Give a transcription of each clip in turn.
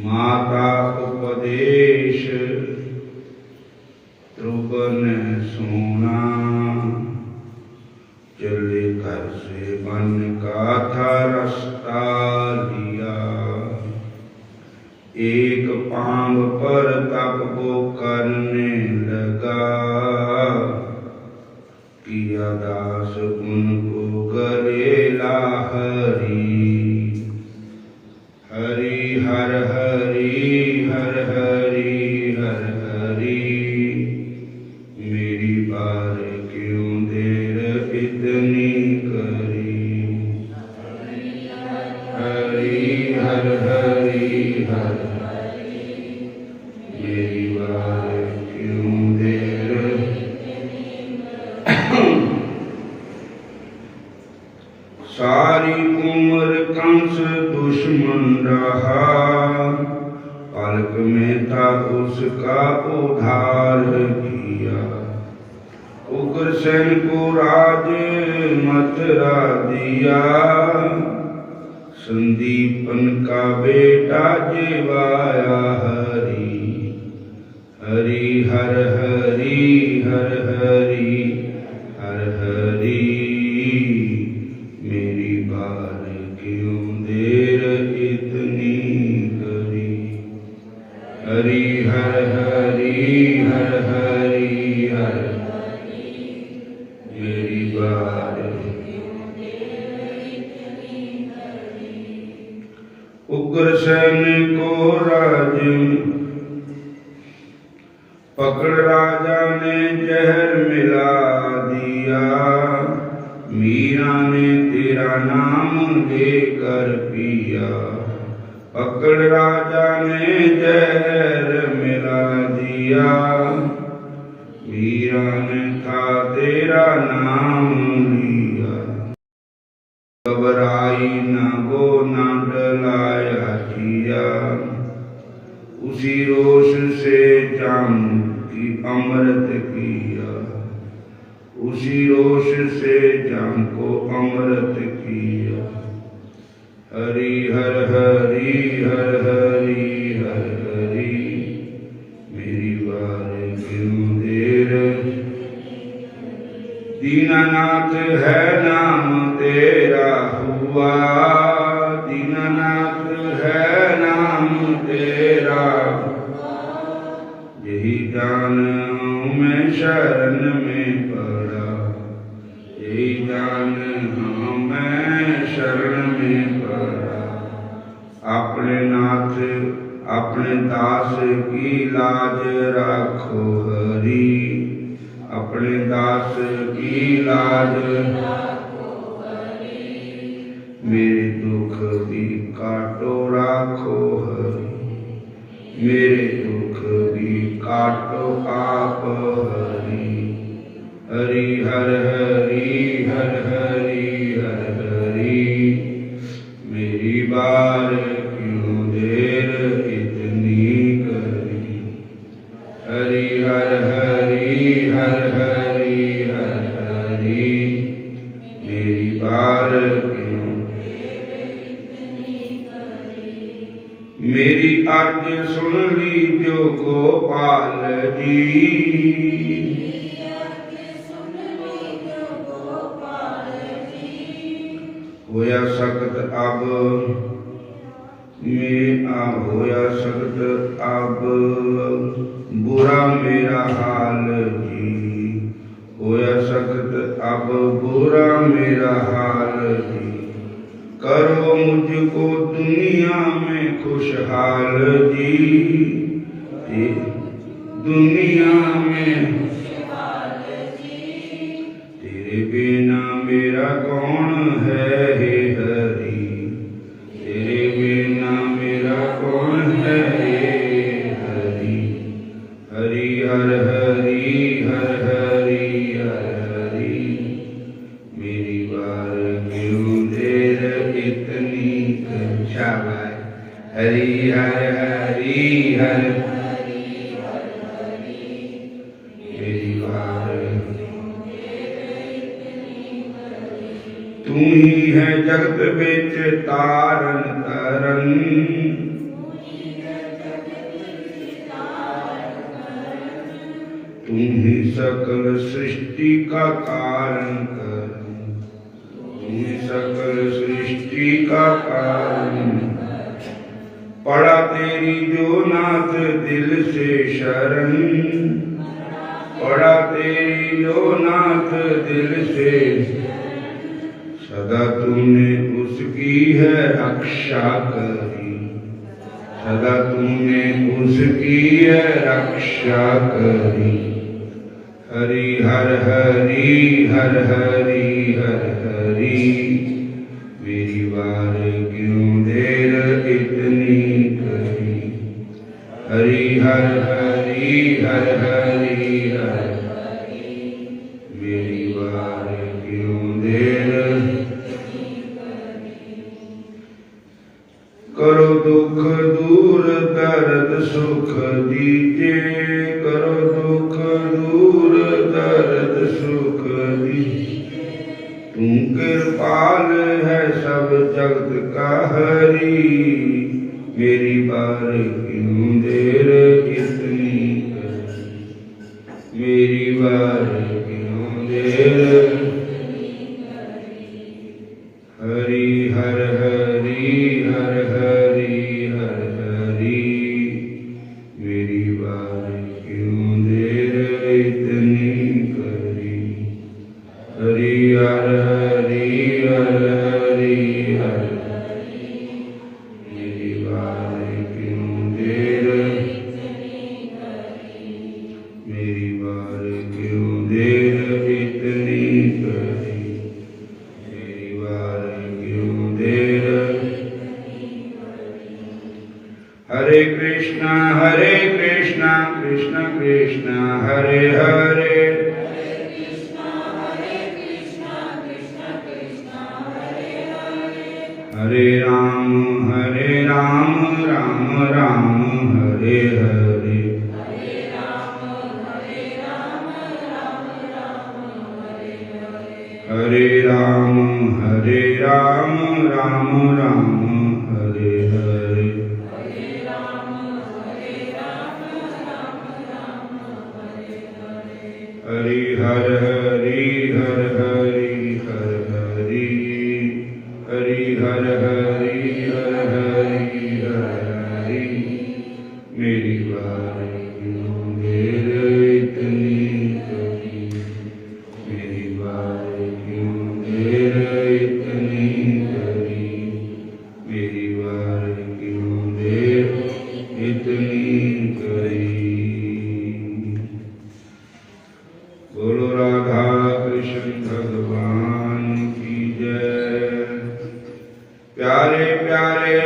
माता उपदेश त्रुबन सोना, चले घर से बन का था रास्ता लिया। एक पांव पर तप वो करने लगा, किया दास उनको गरेला हरि। हरि हर हरि हर हरि हर हरि, मेरी बार क्यों देर इतनी करी। हरि हर हरि हर हरि, मेरी बार क्यों देर। सारी उम्र कंस दुश्मन रहा, पलक में था उसका उद्धार किया। उग्रसेन को राज मथुरा दिया, संदीपन का बेटा जीवाया हरि। हरि हर हरि हर हरि हर हरि, मेरी बार क्यों देर इतनी करी। हरि हर हरि हर हरि हर हरि, मेरी बार क्यों देर इतनी करी। उग्रसेन को राज पकड़ राजा ने जहर मिला दिया, मीरा ने तेरा नाम लेकर पिया। पकड़ राजा ने जहर मिला दिया, मीरा ने था तेरा नाम लिया। घबराई न वो न डलाया जिया, उसी रोष से जाम की अमृत किया। उसी रोष से जाम को अमृत किया। हरि हर हरि हर हरि हर हरि, मेरी बार क्यों देर। दीनानाथ है नाम तेरा हुआ, दीनानाथ है नाम तेरा। यही जान मैं शरण में पड़ा, यही जान मैं शरण में पड़ा। अपने नाथ अपने दास की लाज रखो हरि, अपने दास की लाज रखो हरि। मेरे दुख भी काटो राखो हरि, मेरे दुख भी काटो आप हरि। हरि हर हरि हर हरि हर हरि, मेरी बार क्यों देर इतनी करी। हरि हर हरि हर हरि हर हरि, मेरी बार क्यों देर इतनी करी। मेरी आज्ञा सुन ली जो गोपाल जी, होया सख्त अब मैं होया सख्त अब, बुरा मेरा हाल अब बुरा मेरा हाल जी, करो मुझको दुनिया में खुशहाल जी, दुनिया में तेरे बिना मेरा कौन है हे हरि, तेरे बिना मेरा कौन है हे हरि। हरि हर हरि हर हरि हर हरि, मेरी बार क्यों देर इतनी शाबाश। हरि हर हरि हर मेरी बार, तू ही है जगत बिच तारन तरन, तू ही सकल सृष्टि का कारण करन, तू ही सकल सृष्टि का कारण। पड़ा तेरी जो नाथ दिल से शरण, पड़ा तेरी जो नाथ दिल से, सदा तूने उसकी है रक्षा करी, सदा तूने उसकी है रक्षा करी। हरि हर हरि हर हरि हर हरि, मेरी बार क्यों देर इतनी करी। हरि हर हरि हर हरि हर हरि, मेरी बार क्यों देर। करो दुख दूर दर्द सुख दीजिए, करो दुख दूर दर्द सुख दीजिए। तू कृपाल है सब जगत का हरि, मेरी बार क्यों देर इतनी करी, मेरी बार क्यों देर। हरि हर हरि हर हरि हर हरि, मेरी बार क्यों देर इतनी करी। हरि हर हरि हर हरि हर हरि, मेरी बार क्यों देर, मेरी बार क्यों देर इतनी करी। हरे कृष्णा कृष्ण कृष्ण हरे हरे, हरे राम राम राम हरे हरे। हरे राम राम राम हरे हरे। हरि हर हरि हर हरि हर हरि, हरि हर हरि हर हरि हर हरि, मेरी बार क्यों देर इतनी करी, मेरी बार क्यों देर इतनी करी, मेरी बार क्यों देर इतनी करी। बोलो राधा कृष्ण भगवान की जय। प्यारे प्यारे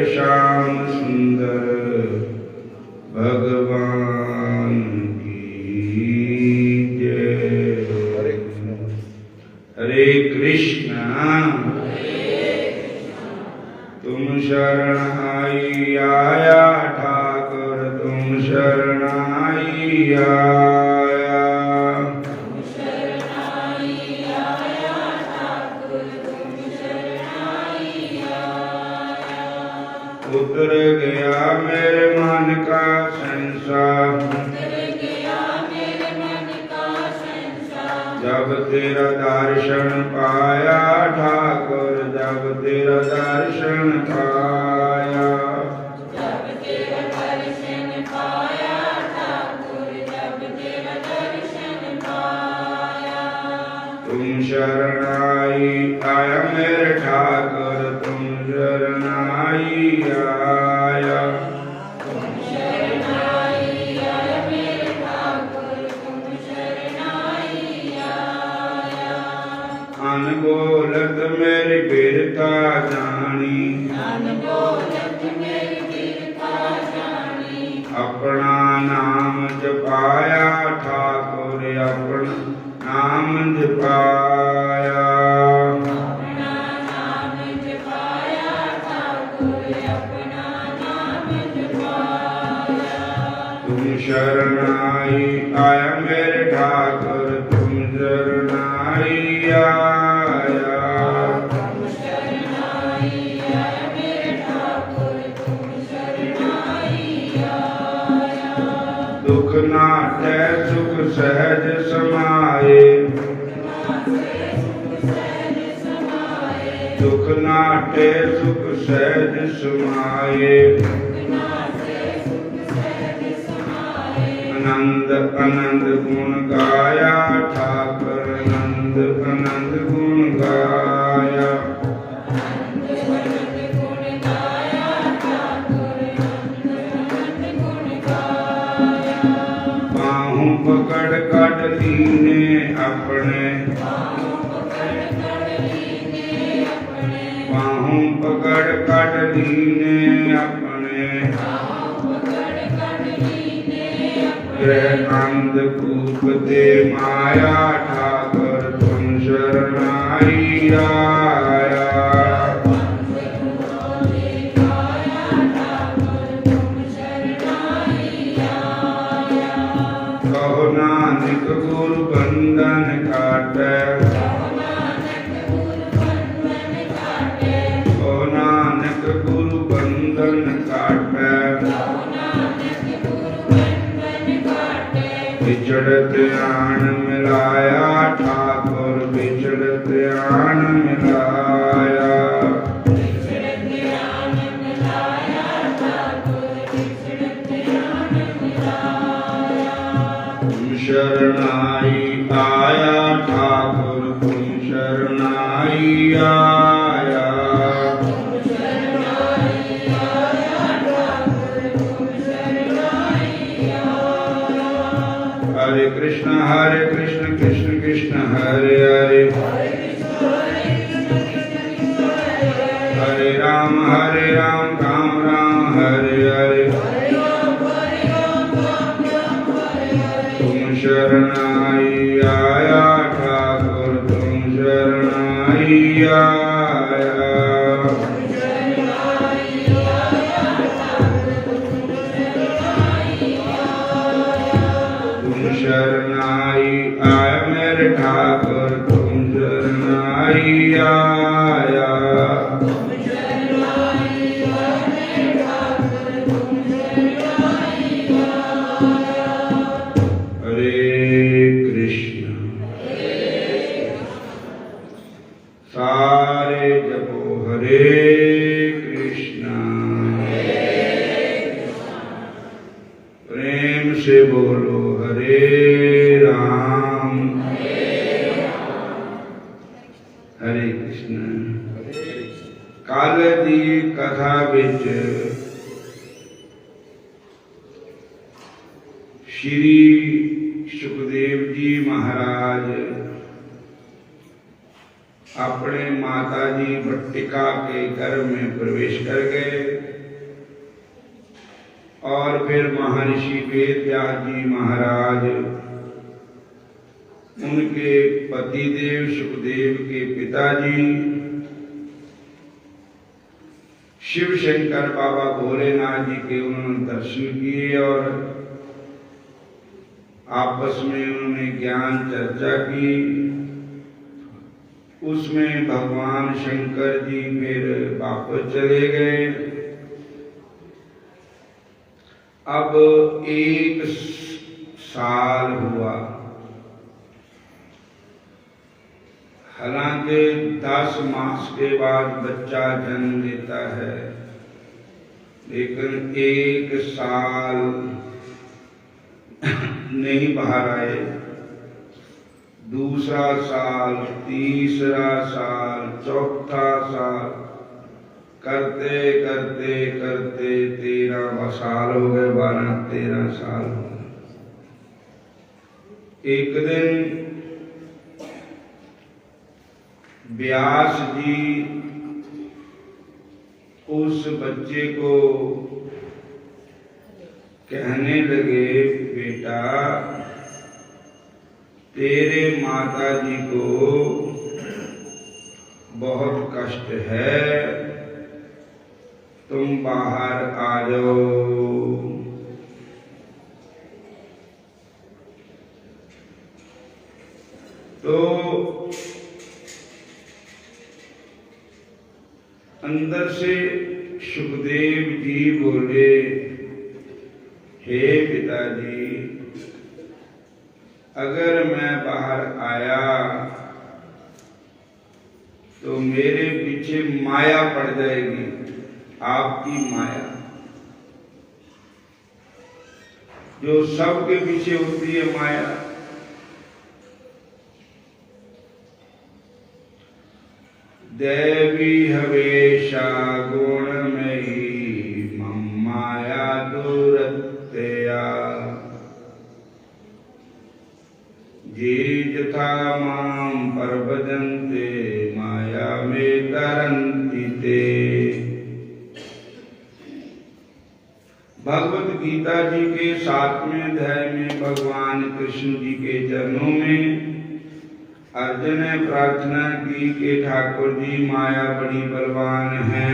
श्याम सुंदर भगवान की जय। हरे कृष्णा तुम शरण आई आया ठाकुर, तुम शरण आई आया। उतर गया मेरे मन का संसार, जब तेरा दर्शन पाया ठाकुर, जब तेरा दर्शन पाया। तुम शरण आया मेरे ठाकर तुम शरण आया। अनबोलत मेरी बिरता जानी, अपना नाम जपाया ठाकुर अपना नाम जपाया। तुम शरण आया मेरे ठाकुर तुम शरण आया। दुख नाटे सुख सहज समाए, दुख नाटे सुख सहज समाए। आनंद आनंद गुण गाया ठाकुर आनंद आनंद गुण गाया। बाहों पकड़ कट लीने अपने, बाहों पकड़ कट लीने अपने। अंधकूप दे माया ठाकुर तुम शरण आया। कहो नानक गुरु बंधन काटे, कहो नानक गुरु बंधन काटे। बिछड़त आन मिलाया ठाकुर बिछड़त आन मिलाया। तुम शरण आया ठाकुर तुम शरण आया। हरे कृष्ण कृष्ण कृष्ण हरे हरे, हरे राम राम राम हरे हरे। तुम शरण आया ठाकुर तुम शरण आया। शरण आया मेरे ठाकुर तुम शरण आया। हरे कृष्ण सारे जपो हरे कृष्ण, प्रेम से बोलो हरे राम हरे कृष्ण। कल दी कथा विच श्री सुखदेव जी महाराज अपने माता जी भट्टिका के घर में प्रवेश कर गए और फिर महर्षि वेदव्यास जी महाराज उनके पतिदेव सुखदेव के पिताजी शिव शंकर बाबा भोलेनाथ जी के उन्होंने दर्शन किए और आपस में उन्होंने ज्ञान चर्चा की। उसमें भगवान शंकर जी फिर वापस चले गए। अब 1 साल हुआ, हालांकि 10 मास के बाद बच्चा जन्म लेता है, लेकिन 1 साल नहीं बाहर आए। दूसरा साल, तीसरा साल, चौथा साल, करते करते करते 13 साल हो गए, 12-13 साल हो गए। एक दिन व्यास जी उस बच्चे को कहने लगे, बेटा तेरे माता जी को बहुत कष्ट है, तुम बाहर आ जाओ। तो अंदर से सुखदेव जी बोले, हे पिताजी, अगर मैं बाहर आया तो मेरे पीछे माया पड़ जाएगी, आपकी माया जो सबके पीछे होती है, माया। देवी हवेशा गुणमयी मम माया दुरत्यया, जे यथा मां प्रभजन्ते माया में तरन्ति ते। भगवत गीता जी के 7वें अध्याय में भगवान कृष्ण जी के चरणों में अर्जुन ने प्रार्थना की कि ठाकुर जी माया बड़ी बलवान है,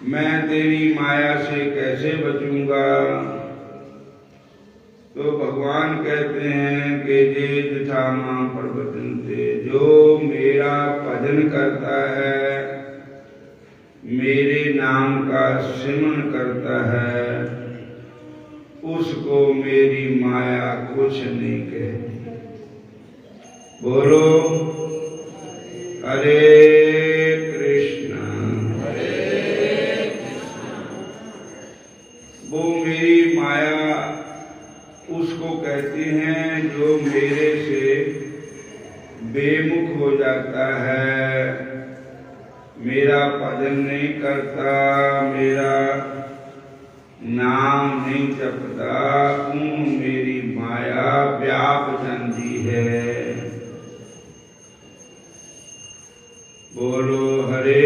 मैं तेरी माया से कैसे बचूंगा। तो भगवान कहते हैं कि जे यथा मां प्रपद्यन्ते, जो मेरा भजन करता है, मेरे नाम का सिमरन करता है, उसको मेरी माया कुछ नहीं कहती। बोलो हरे कृष्ण। वो मेरी माया उसको कहती हैं जो मेरे से बेमुख हो जाता है, मेरा भजन नहीं करता, मेरा नाम नहीं जपता, मेरी माया व्याप जाती है। बोलो हरे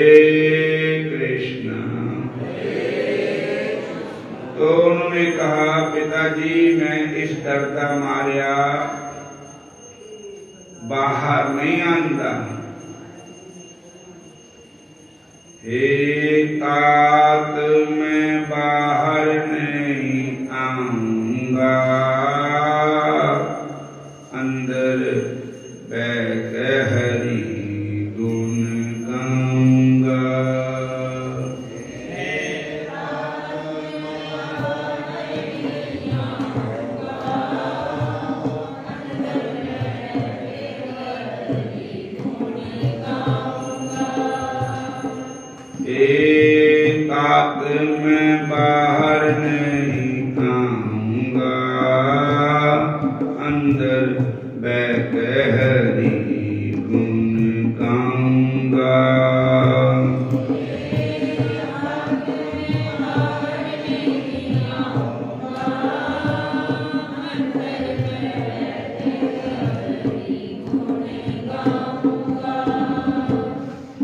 कृष्ण। तो उन्होंने कहा, पिताजी मैं इस डरता मारिया बाहर नहीं आंदा। हे तात मैं बाहर नहीं आऊंगा, अंदर बैठ हरि गुण गाऊंगा। तात मैं बाहर नहीं आऊंगा, अंदर बैठ हरि गुण गाऊंगा।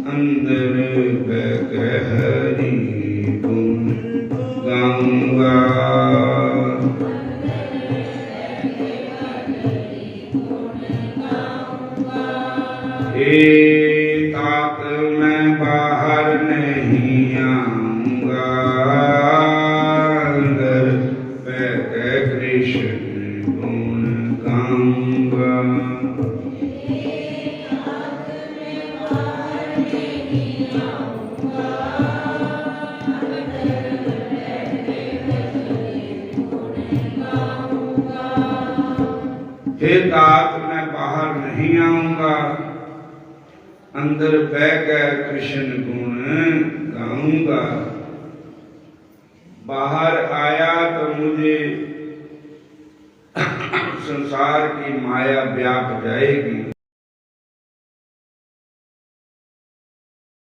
अंदर बैठ हरि गुण गाऊंगा। हे तात मैं बाहर नहीं आऊंगा, अंदर बैठ कृष्ण गुण गाऊंगा। हे तात मैं बाहर नहीं आऊंगा, अंदर बैठकर कृष्ण गुण गाऊंगा। बाहर आया तो मुझे संसार की माया व्याप जाएगी।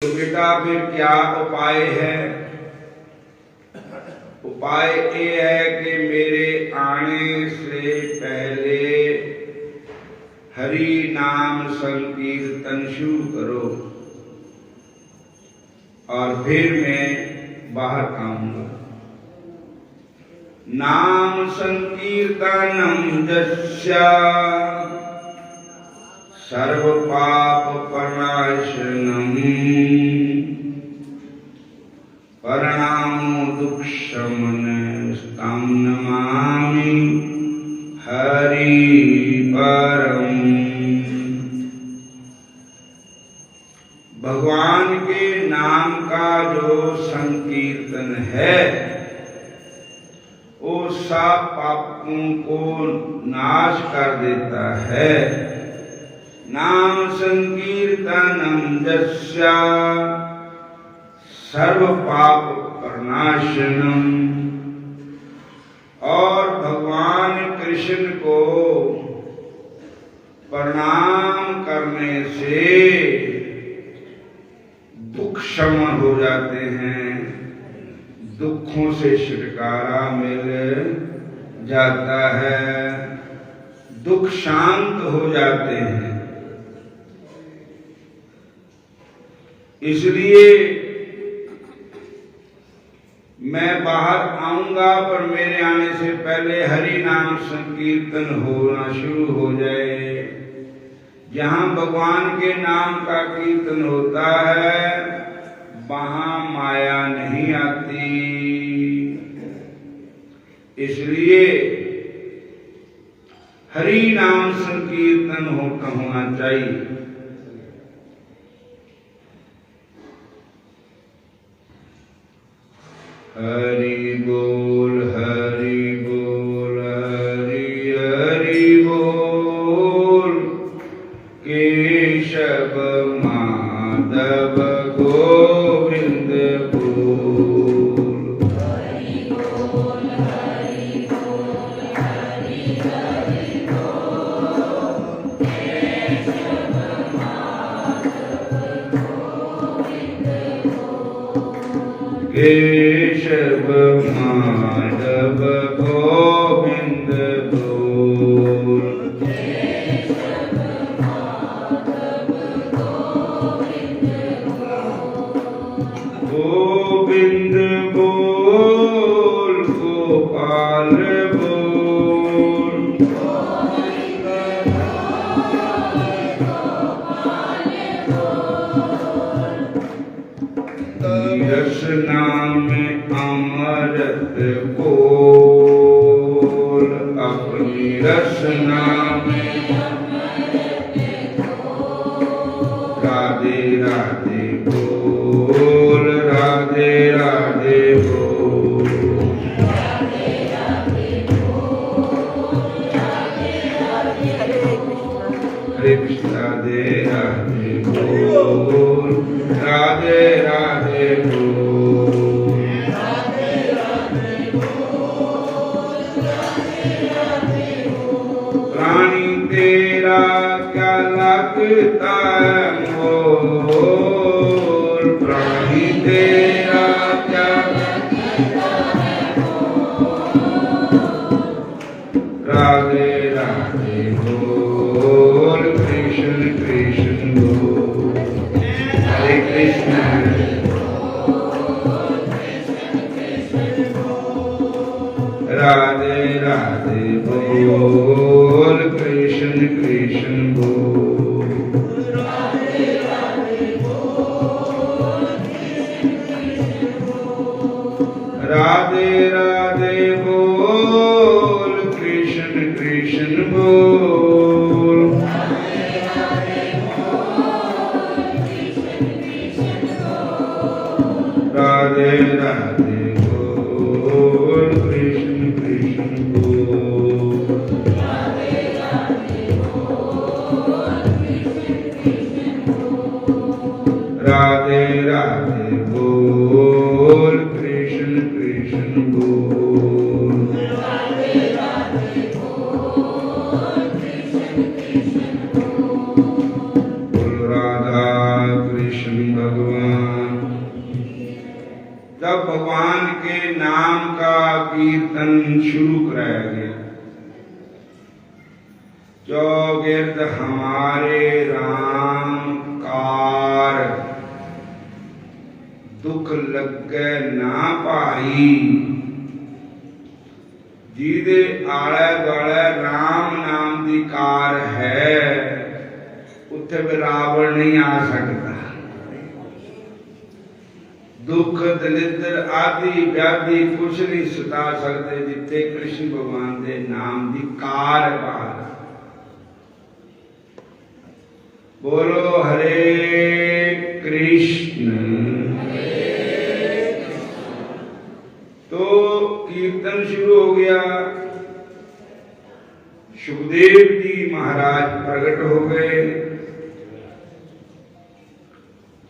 तो बेटा फिर क्या उपाय है? उपाय ये है कि मेरे आने से पहले हरि नाम संकीर्तन शुरू करो और फिर मैं बाहर आऊंगा। नाम संकीर्तनम जस्या सर्व पाप प्रणाशनम परणामो दुख शमन स्तम नमामि हरि परम। भगवान के नाम का जो संकीर्तन है वो सब पापों को नाश कर देता है। नाम संकीर्तनम जस्या सर्व पाप प्रणाशनम। और भगवान कृष्ण को प्रणाम करने से दुख शमन हो जाते हैं, दुखों से छुटकारा मिल जाता है, दुख शांत हो जाते हैं। इसलिए मैं बाहर आऊंगा, पर मेरे आने से पहले हरि नाम संकीर्तन होना शुरू हो जाए। जहां भगवान के नाम का कीर्तन होता है वहां माया नहीं आती। इसलिए हरि नाम संकीर्तन होना चाहिए। हरि बोल हरि बोल हरि हरि बोल केशव माधव गोविंद बोल। हरि बोल हरि बोल हरि हरि बोल केशव माधव गोविंद बोल। केशव माधव गोविंद बोल। केशव माधव गोविंद बोल। गोविंद बोल गोपाल बोल। गोविंद बोल गोपाल बोल। यश नाम अमृत बोल अपनी रसना में अमृत बोल। राधे राधे बोल राधे राधे बोल। राधे राधे बोल राधे राधे बोल। हरे कृष्ण राधे राधे बोल राधे राधे बोल। प्राणी तेरा क्या लगता है मोल। प्राणी तेरा क्या लगता है मोल। राधे राधे बोल कृष्ण कृष्ण बोल। हरे कृष्ण राधे राधे बोल कृष्ण कृष्ण बोल। राधे राधे बोल कृष्ण बोल। राधे राधे बोल कृष्ण कृष्ण बोल। राधे राधे बोल कृष्ण कृष्ण बोल। राधे राधे बोल कृष्ण कृष्ण बोल। राधे राधे बोल। कराया गया। चौगिर्द हमारे राम कार, दुख लगे ना भाई। जिहदे आले दुआले राम नाम की कार है, उत्थे भी रावण नहीं आ सकता। दुख दलिद्र आदि व्याधि कुछ नहीं सता सकते जिथे कृष्ण भगवान के नाम की कार बाहर। बोलो हरे कृष्ण। तो कीर्तन शुरू हो गया। सुखदेव जी महाराज प्रकट हो गए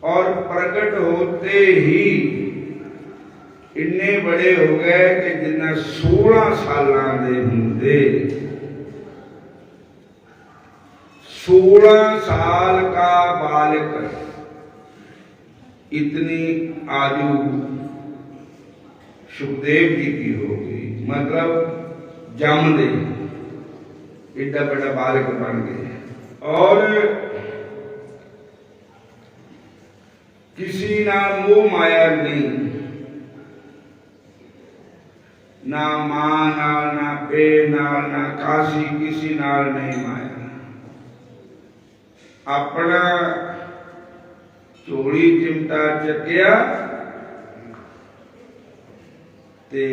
और प्रकट होते ही इन्ने बड़े हो गए कि जिन्ना 16 सालां दे हुंदे 16 साल का बालक इतनी आयु सुखदेव जी की हो गई। मतलब जम दे इतना बड़ा बालक बन गए। और किसी ना मोह माया नहीं, ना मां नाल ना पे नाल ना काशी किसी नाल नहीं माया। अपना झोली चिमटा चकिया ते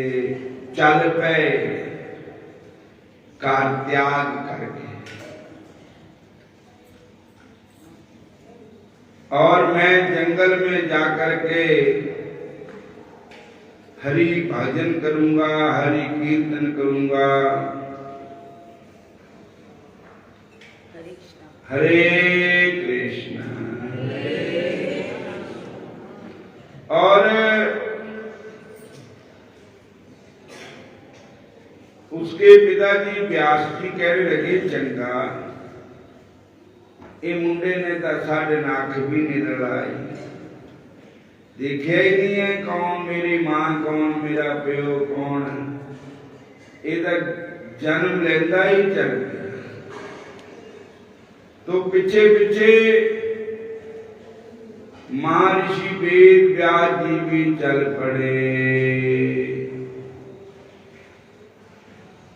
चल पे कार त्याग करके। और मैं जंगल में जाकर के हरि भजन करूंगा, हरि कीर्तन करूंगा। हरे कृष्ण। और उसके पिताजी व्यास जी कहने लगे, चंगा ये मुंडे ने तो साढ़े नाक भी नहीं रलाई, देखिया ही नहीं है कौन मेरी मां कौन मेरा प्यो कौन। ये जन्म लेंदा ही चल गया। तो पिछे पिछे महर्षि वेद व्यास जी भी चल पड़े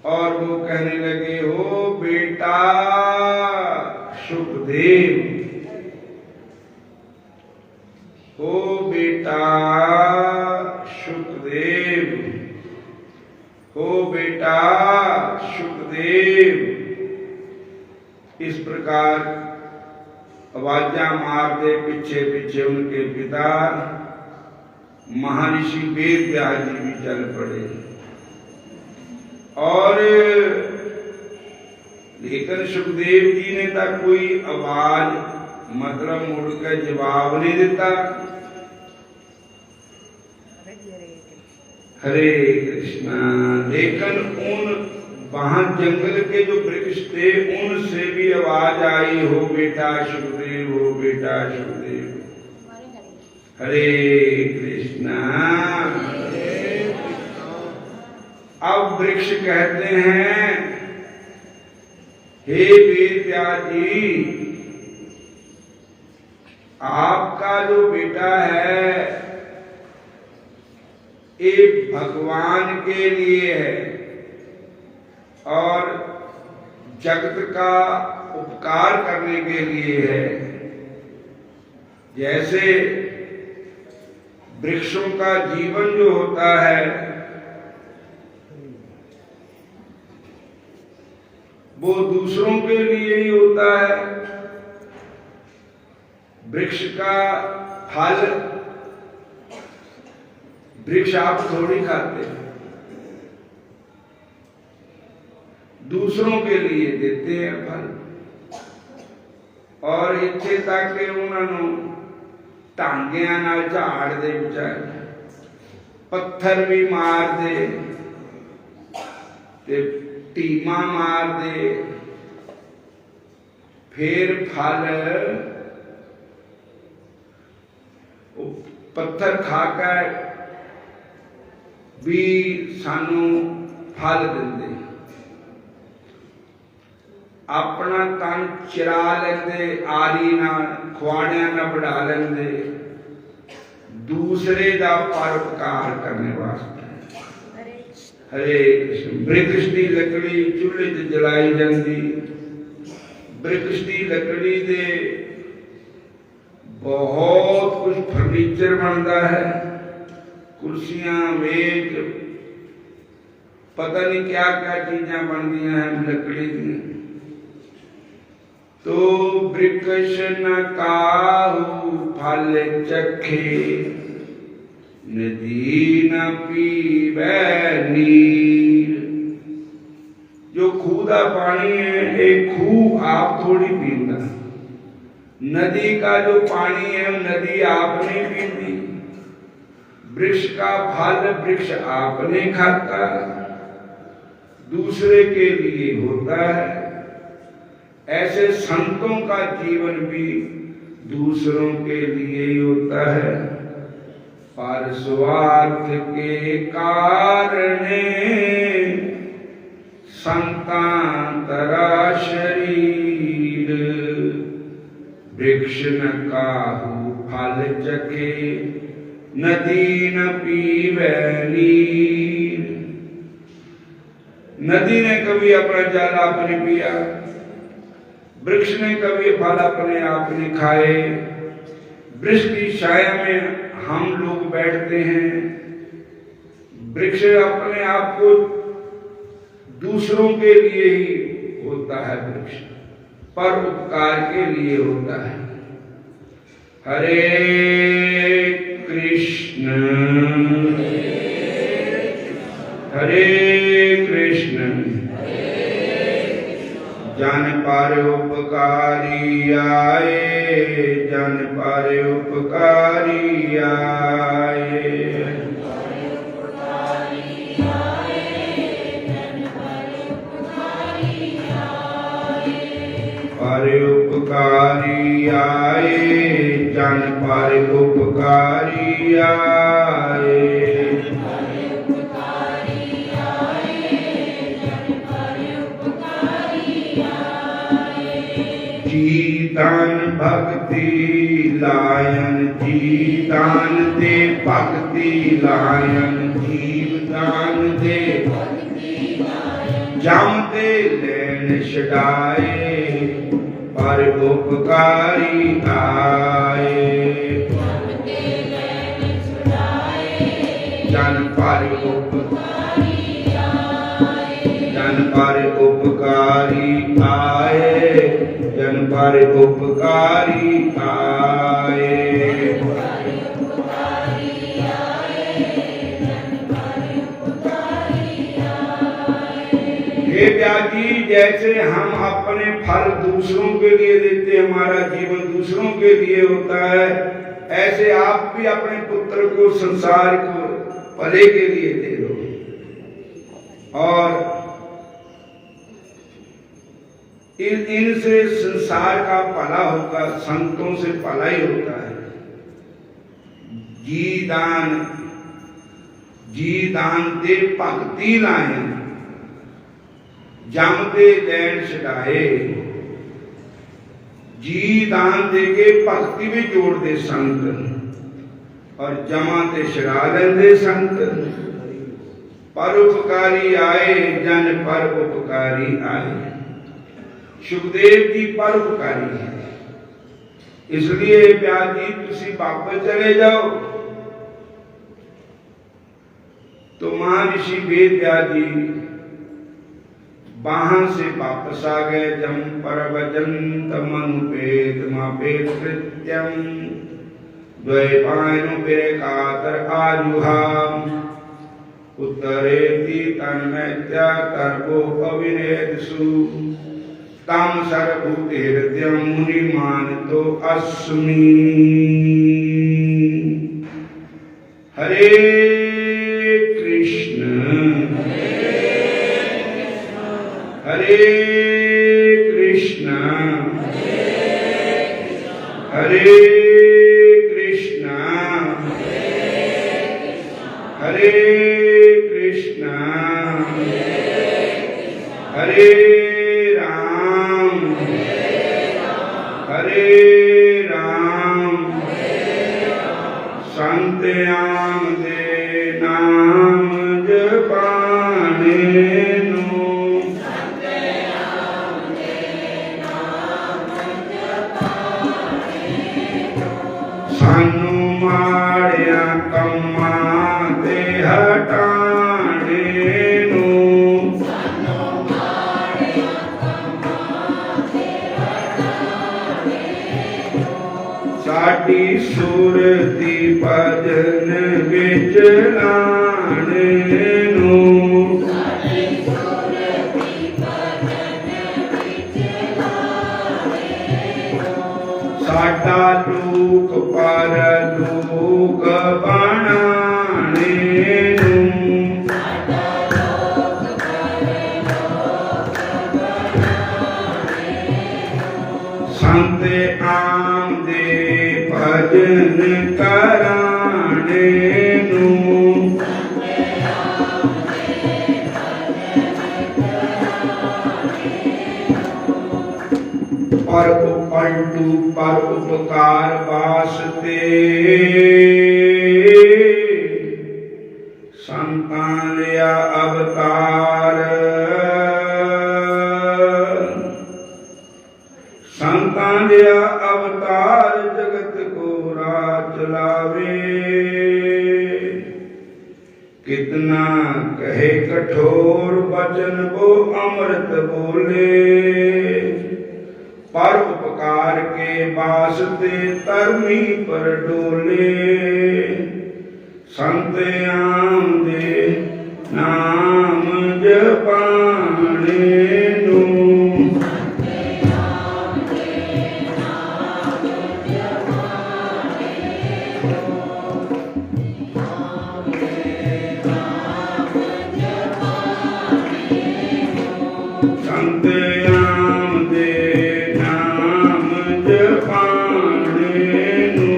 और वो कहने लगे, हो बेटा सुखदेव, हो बेटा सुखदेव, हो बेटा सुखदेव। इस प्रकार आवाजा मारते पीछे पीछे उनके पिता महर्षि वेद व्यास जी भी चल पड़े। और लेकिन सुखदेव जी ने तो कोई आवाज मतलब मुड़ के जवाब नहीं दिता। हरे कृष्णा। लेकिन उन वहां जंगल के जो वृक्ष थे उनसे भी आवाज आई, हो बेटा सुखदेव, हो बेटा सुखदेव। हरे कृष्णा। अब वृक्ष कहते हैं, हे वेद व्यास जी, आपका जो बेटा है ये भगवान के लिए है और जगत का उपकार करने के लिए है। जैसे वृक्षों का जीवन जो होता है वो दूसरों के लिए ही होता है। वृक्ष का फल वृक्ष आप थोड़ी खाते हैं, दूसरों के लिए देते हैं फल। और इत्थे तक कि उन्होंने टांगियां नाल झाड़ दे बेचारे, पत्थर भी मार दे ते टीमा मार दे, फिर फल पत्थर खाकर भी सानू फल देंदे। अपना तन चिरा लेंदे, आरी नाल खुआणियां नाल बढ़ा लेंदे, दूसरे का परोपकार करने वास्ते। हरे कृष्ण। वृक्ष की लकड़ी चूल्हे च जलाई जाती, वृक्ष की लकड़ी दे बहुत कुछ फर्नीचर बनता है, कुर्सियां, मेज, पता नहीं क्या क्या चीजा बनती हैं लकड़ी की। तो वृक्ष न काहू फल चखे, नदी न पीवै नीर। जो खूह का पानी है, एक खूह आप थोड़ी पीता, नदी का जो पानी है नदी आप नहीं पीती, वृक्ष का फल वृक्ष आपने खाता, दूसरे के लिए होता है। ऐसे संतों का जीवन भी दूसरों के लिए ही होता है, पर स्वार्थ के कारणे संतांतरा शरीर। वृक्ष न काहू फल चखे, नदी न पीवै नीर। नदी ने कभी अपना जल आपने पिया, वृक्ष ने कभी फल अपने आप ने खाए। वृक्ष की छाया में हम लोग बैठते हैं, वृक्ष अपने आप को दूसरों के लिए ही होता है, वृक्ष पर उपकार के लिए होता है। हरे कृष्ण हरे कृष्ण। जन पर उपकारी आए, जन पर उपकारी आए। पर उपकारी आए, जन पर उपकारी आए। जी दान भक्ति लायन, जी दान दे भक्ति लायन, जीव दान दे जम दे लैन छड़ाए, पर उपकारी आए। जन पर उपकारी आए, जन पर उपकारी आए। हे व्याजी, जैसे हम अपने फल दूसरों के लिए देते, हमारा जीवन दूसरों के लिए होता है, ऐसे आप भी अपने पुत्र को, संसार को भले के लिए दे दो। और इनसे संसार का भला होगा, संतों से भला ही होता है। जी दान दे भक्ति लाए, जम दे लैन छड़ाए। जी दान दे के भक्ति भी जोड़ दे संत, और जमा ते छड़ा लेंदे संत। परोपकारी आए, जन पर उपकारी आए। सुखदेव जी परोपकारी है, इसलिए व्यास जी तुसी वापस चले जाओ। तो महर्षि वेद व्यास जी वहां से वापस आ गए। जम परवजंत मनुपेत मापेत कृत्यम, द्वैपायनु बेकातर आजुहाम, उत्तरेति तन्मैत्या तर्को अविनेतसु, तम सर्वभूते हृदयं मुनिमानतो अस्मि। हरे कृष्ण हरे कृष्ण हरे कृष्ण हरे कृष्ण हरे राम हरे राम संत आमदे नाम जपाने नु सानू माड़िया कम्मा ते हटाने नु साडी सुरती भजन विच लाने नु साडा दुख पर दुख बनाने नु संत आमदे भजन कराने नु पर पलटू पर उपकार वास्ते संतां लिया अवतार संतां लिया अवतार जगत को राह चलावे कितना कहे कठोर वचन वो अमृत बोले पर उपकार के वास्ते धर्मी पर डोले संत आमदे नाम जपाने नु संत आमदे नाम जपाने नु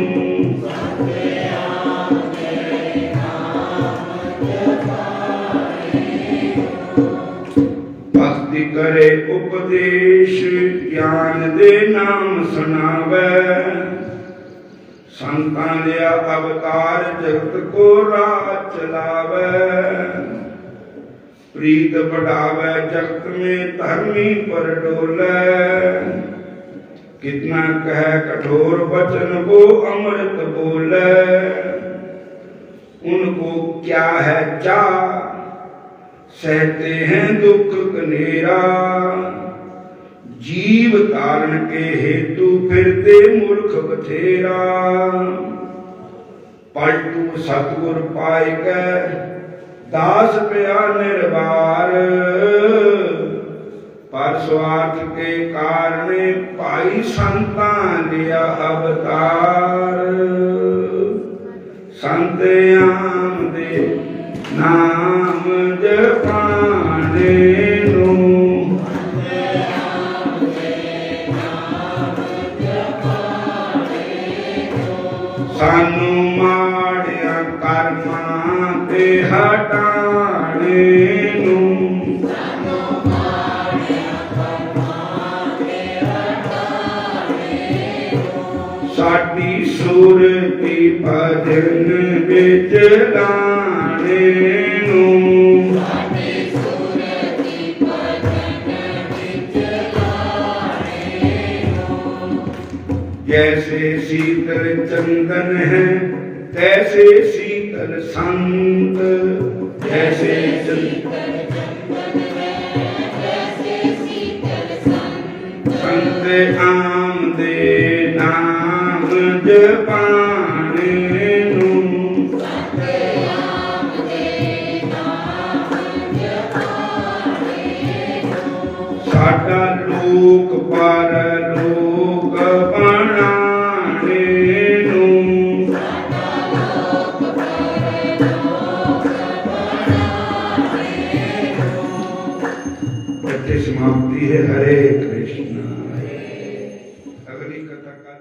भक्ति करे उपदेश ज्ञान दे नाम सुनावे संतां लिया अवतार जगत को राह चलावे प्रीत बढ़ावे जगत में धर्मी पर डोले कितना कह कठोर वचन वो अमृत बोले उनको क्या है चा सहते हैं दुख कनेरा जीव तारण के हेतु फिरते मूर्ख बथेरा पलटू सतगुर पाए गए दास पिया निर्वार पर स्वार्थ के कारण पाई संतां लिया अवतार संत आमदे नाम जपाने नु सानू माड़िया कर्मां ते हटाने नु साडी सुरती भजन विच लाने नु जैसे शीतल चंदन है तैसे शीतल संत जैसे संत आमदे नाम जपाने नु साडा लोक परलोक बनाने नु समाप्ति है। हरे कृष्ण। अगली कथा कल